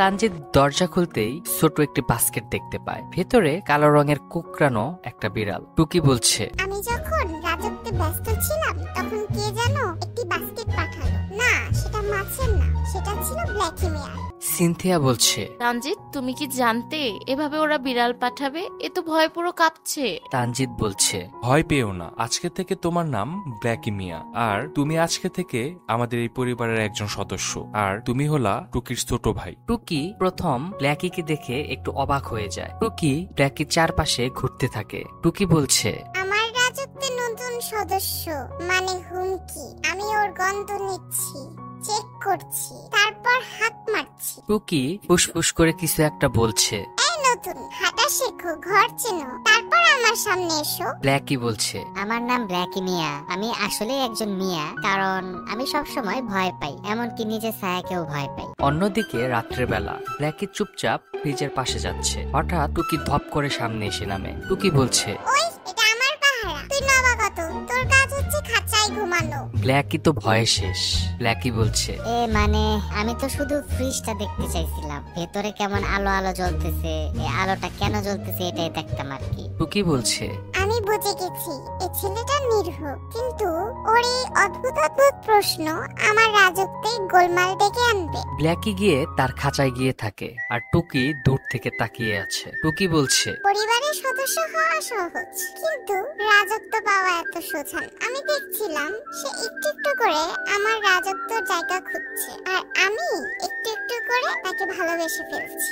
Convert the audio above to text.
তানজিৎ দরজা খুলতেই ছোট একটি বাস্কেট দেখতে পায়। ভেতরে কালো রঙের কুকরানো একটা বিড়াল। টুকি বলছে, আমি যখন রাজত্বে ব্যস্ত ছিলাম তখন কে যেন একটি বাস্কেট পাঠালো। না, সেটা মাছের না, সেটা ছিল ব্ল্যাকি মেয়ার। সিনথিয়া বলছে, তানজিৎ তুমি কি জানতে এভাবে ওরা বিড়াল পাঠাবে? এ তো ভয় পুরো কাঁপছে। তানজিৎ বলছে, ভয় পেও না, আজকে থেকে তোমার নাম ব্ল্যাকি মিয়া, আর তুমি আজকে থেকে আমাদের এই পরিবারের একজন সদস্য, আর তুমি হলা টুকির ছোট ভাই। টুকি প্রথম ব্ল্যাকিকে দেখে একটু অবাক হয়ে যায়। টুকি ব্ল্যাকির চারপাশে ঘুরতে থাকে। টুকি বলছে, আমার রাজত্বে নতুন সদস্য মানে হুমকি। আমি ওর গন্ধ নিচ্ছি, চেক করছি, তারপর হাত মারছি। টুকি ফুসফুস করে কিছু একটা বলছে। এই নতুন, হাঁটা শেখো, ঘর চেনো, তারপর আমার সামনে এসো। ব্ল্যাকি বলছে, আমার নাম ব্ল্যাকি মিয়া। আমি আসলে একজন মিয়া, কারণ আমি সব সময় ভয় পাই, এমনকি নিজের ছায়াকেও ভয় পাই। অন্যদিকে রাত্রেবেলা ব্ল্যাকি চুপচাপ ফ্রিজের পাশে যাচ্ছে। হঠাৎ টুকি ধপ করে সামনে এসে নামে। টুকি বলছে, ওই, এটা আমার পাহারা, তুই নবাগত, তোর কাজ হচ্ছে খাঁচায় ঘুমানো। ব্ল্যাকি তো ভয়ে শেষ। ব্ল্যাকি বলছে, মানে আমি তো শুধু ফ্রিজটা দেখতে চাইছিলাম, ভেতরে কেমন আলো আলো জ্বলতেছে, এই আলোটা কেন জ্বলতেছে এটাই দেখতাম আর কি। টুকি বলছে, আমি বুঝে গেছি, এই ছেলেটা নিরীহ, কিন্তু ওর এই অদ্ভুত অদ্ভুত প্রশ্ন আমার রাজত্বে গোলমাল ডেকে আনবে। ব্ল্যাকি গিয়ে তার খাঁচায় গিয়ে থাকে, আর টুকি দূর থেকে তাকিয়ে আছে। টুকি বলছে, পরিবারের সদস্য হওয়া সহজ, কিন্তু রাজত্ব পাওয়া এত সোজা না। আমি দেখছিলাম সে একটু একটু করে আমার রাজত্বের জায়গা খুঁজছে, আর আমি একটু একটু করে তাকে ভালোবেসে ফেলছি।